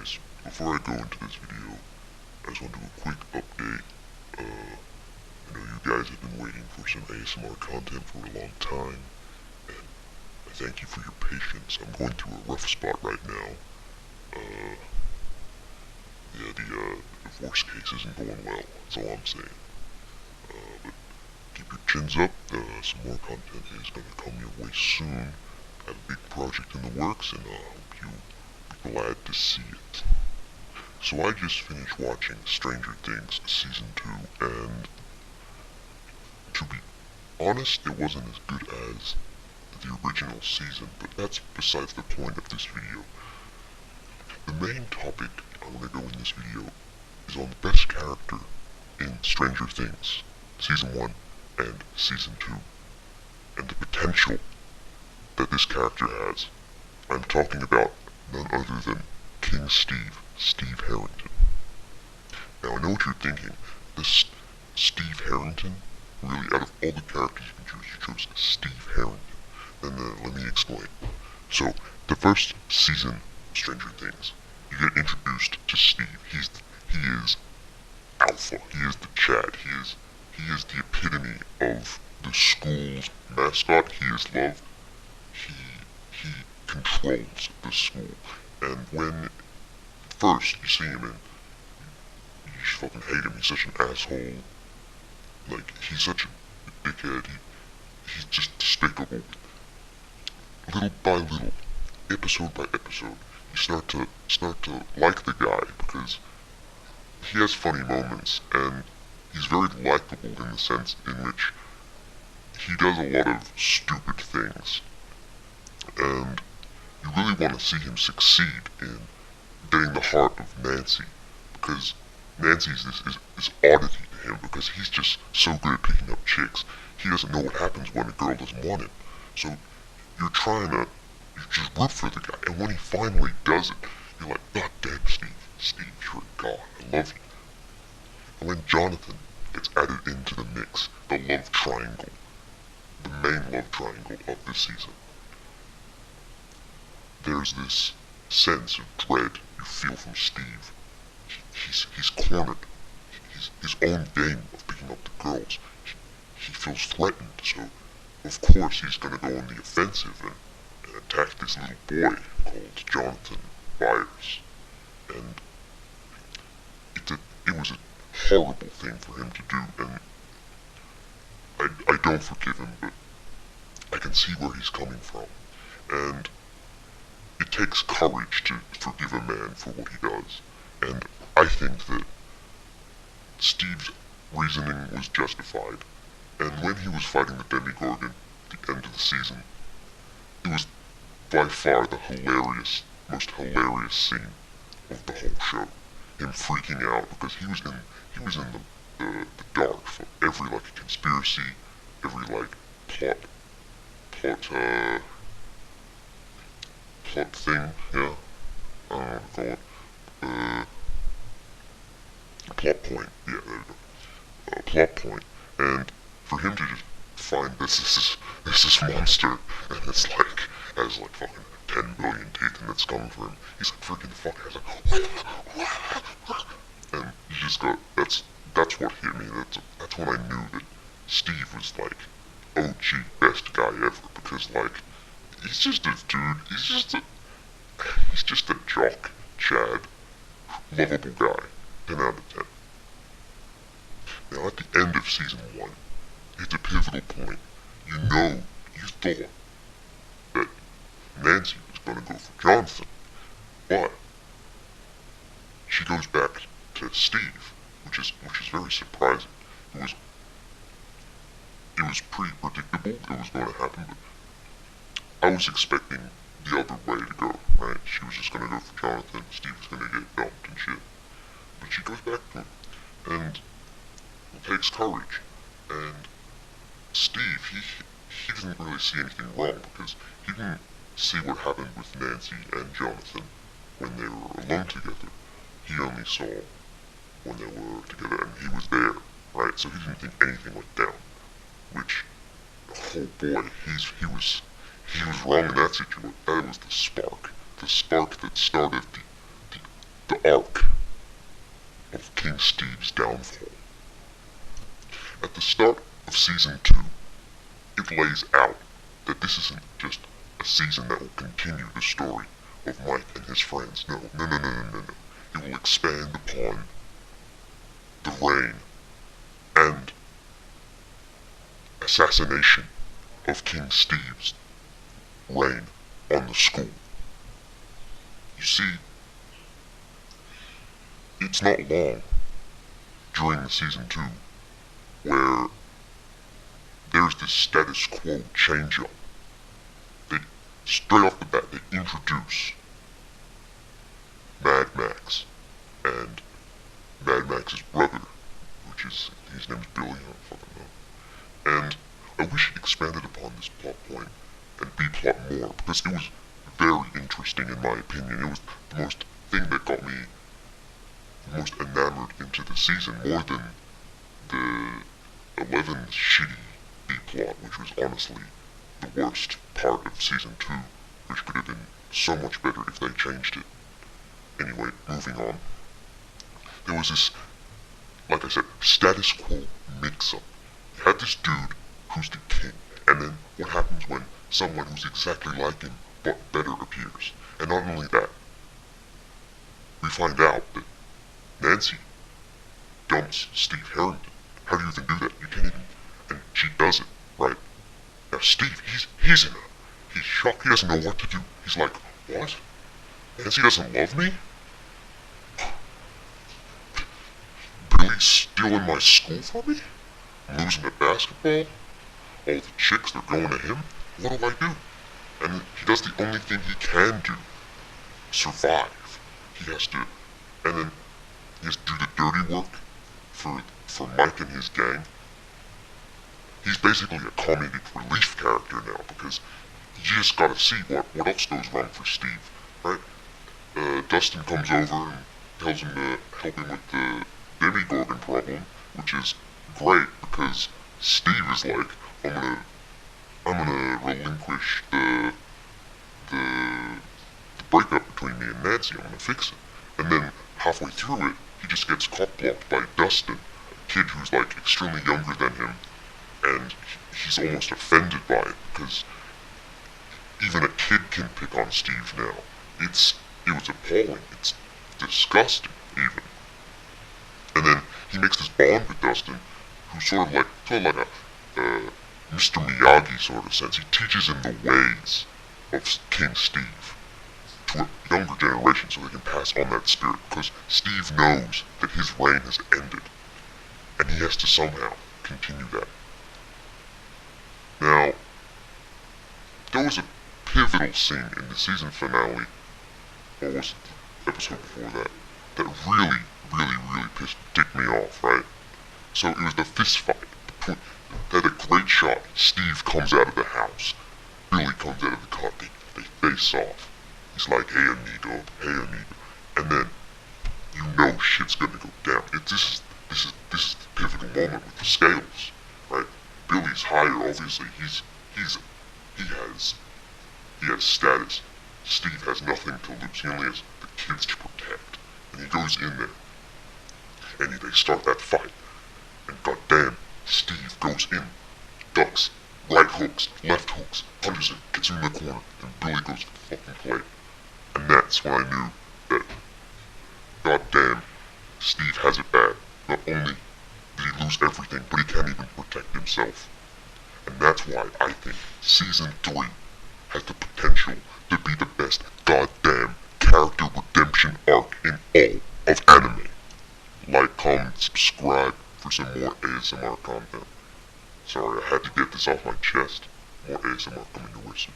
guys, before I go into this video, I just want to do a quick update. I know you guys have been waiting for some ASMR content for a long time, and I thank you for your patience. I'm going through a rough spot right now. Yeah, the divorce case isn't going well, that's all I'm saying. But keep your chins up, some more content is going to come your way soon. I have a big project in the works, and I hope you'll be glad to see it. So I just finished watching Stranger Things Season 2, and to be honest, it wasn't as good as the original season, but that's besides the point of this video. The main topic I want to go in this video is on the best character in Stranger Things Season 1 and Season 2, and the potential that this character has. I'm talking about none other than King Steve Harrington. Now I know what you're thinking, this Steve Harrington, really out of all the characters you can choose, you chose Steve Harrington. Then let me explain. So, the first season of Stranger Things, you get introduced to Steve. He is alpha, he is the Chad, he is the epitome of the school's mascot. He is loved, he controls the school, and when first you see him and you just fucking hate him, he's such an asshole, like, he's such a dickhead, he's just despicable. Little by little, episode by episode, you start to like the guy, because he has funny moments, and he's very likable in the sense in which he does a lot of stupid things, and you really want to see him succeed in getting the heart of Nancy, because Nancy's this oddity to him, because he's just so good at picking up chicks. He doesn't know what happens when a girl doesn't want him, so you just root for the guy, and when he finally does it, you're like, God damn, Steve, you're a god, I love you. And when Jonathan gets added into the mix, the love triangle, the main love triangle of this season, there's this sense of dread you feel from Steve. He's cornered. His own game of picking up the girls. He feels threatened, so of course he's gonna go on the offensive and attack this little boy called Jonathan Byers. And it was a horrible thing for him to do, and I don't forgive him, but I can see where he's coming from. And it takes courage to forgive a man for what he does, and I think that Steve's reasoning was justified, and when he was fighting the Demogorgon at the end of the season, it was by far the most hilarious scene of the whole show. Him freaking out because he was in the dark for every like conspiracy, every like plot thing, yeah, I don't know what to call it, plot point, yeah, there you go, plot point, and for him to just find this monster, and it's like, has like fucking 10 billion teeth, and it's coming for him, he's like freaking the fuck out, and you just got, that's what hit me, that's when I knew that Steve was like, OG best guy ever, because like, he's just a dude, he's just a jock, Chad, lovable guy, 10 out of 10. Now at the end of season 1, it's a pivotal point. You thought that Nancy was gonna go for Jonathan, but she goes back to Steve, which is very surprising. It was pretty predictable it was going to happen, but I was expecting the other way to go, right? She was just gonna go for Jonathan, Steve was gonna get dumped and shit. But she goes back to him, and it takes courage, and Steve, he didn't really see anything wrong, because he didn't see what happened with Nancy and Jonathan when they were alone together. He only saw when they were together, and he was there, right? So he didn't think anything went down, which, oh boy, he was wrong in that situation. That was the spark that started the the arc of King Steve's downfall. At the start of Season 2, it lays out that this isn't just a season that will continue the story of Mike and his friends. No. It will expand upon the reign and assassination of King Steve's reign on the school. You see, it's not long during the Season 2 where there's this status quo change-up. Straight off the bat, they introduce Mad Max and Mad Max's brother, which is, his name's Billy, I don't fucking know. And I wish it expanded upon this plot point and B-plot more, because it was very interesting in my opinion. It was the most thing that got me the most enamored into the season, more than the 11 shitty B-plot, which was honestly the worst part of Season 2, which could have been so much better if they changed it. Anyway, moving on. There was this, like I said, status quo mix-up. You had this dude who's the king, and then what happens when someone who's exactly like him, but better appears? And not only that, we find out that Nancy dumps Steve Harrington. How do you even do that? You can't even, and she does it, right? Now Steve, he's shocked, he doesn't know what to do. He's like, what? Nancy doesn't love me? Billy's stealing my school from me? I'm losing at basketball? All the chicks, they're going to him? What do I do? And he does the only thing he can do. Survive. He has to, and then he has to do the dirty work for Mike and his gang. He's basically a comedic relief character now, because you just gotta see what else goes wrong for Steve, right? Dustin comes over and tells him to help him with the Demogorgon problem, which is great, because Steve is like, I'm gonna relinquish the breakup between me and Nancy, I'm gonna fix it. And then halfway through it, he just gets cock-blocked by Dustin, a kid who's like extremely younger than him, and he's almost offended by it, because even a kid can pick on Steve now. It was appalling. It's disgusting, even. And then he makes this bond with Dustin, who's sort of like a Mr. Miyagi sort of sense. He teaches him the ways of King Steve to a younger generation so they can pass on that spirit, because Steve knows that his reign has ended, and he has to somehow continue that. Now, there was a pivotal scene in the season finale, or was it the episode before that, that really ticked me off, right? So it was the fist fight. They had a great shot. Steve comes out of the house. Billy comes out of the car. They face off. He's like, hey amigo. And then, you know shit's gonna go down. This is the pivotal moment with the scales, right? Billy's higher, obviously. He has status. Steve has nothing to lose. He only has the kids to protect. And he goes in there, and they start that fight. And goddamn, Steve goes in, ducks, right hooks, left hooks, punches him, gets him in the corner, and Billy goes to the fucking plate. And that's when I knew that, goddamn, Steve has it bad. Not only did he lose everything, but he can't even protect himself. And that's why I think Season 3 has the potential to be the best goddamn character redemption arc in all of anime. Like, comment, subscribe for some more ASMR content. Sorry, I had to get this off my chest. More ASMR coming your way soon.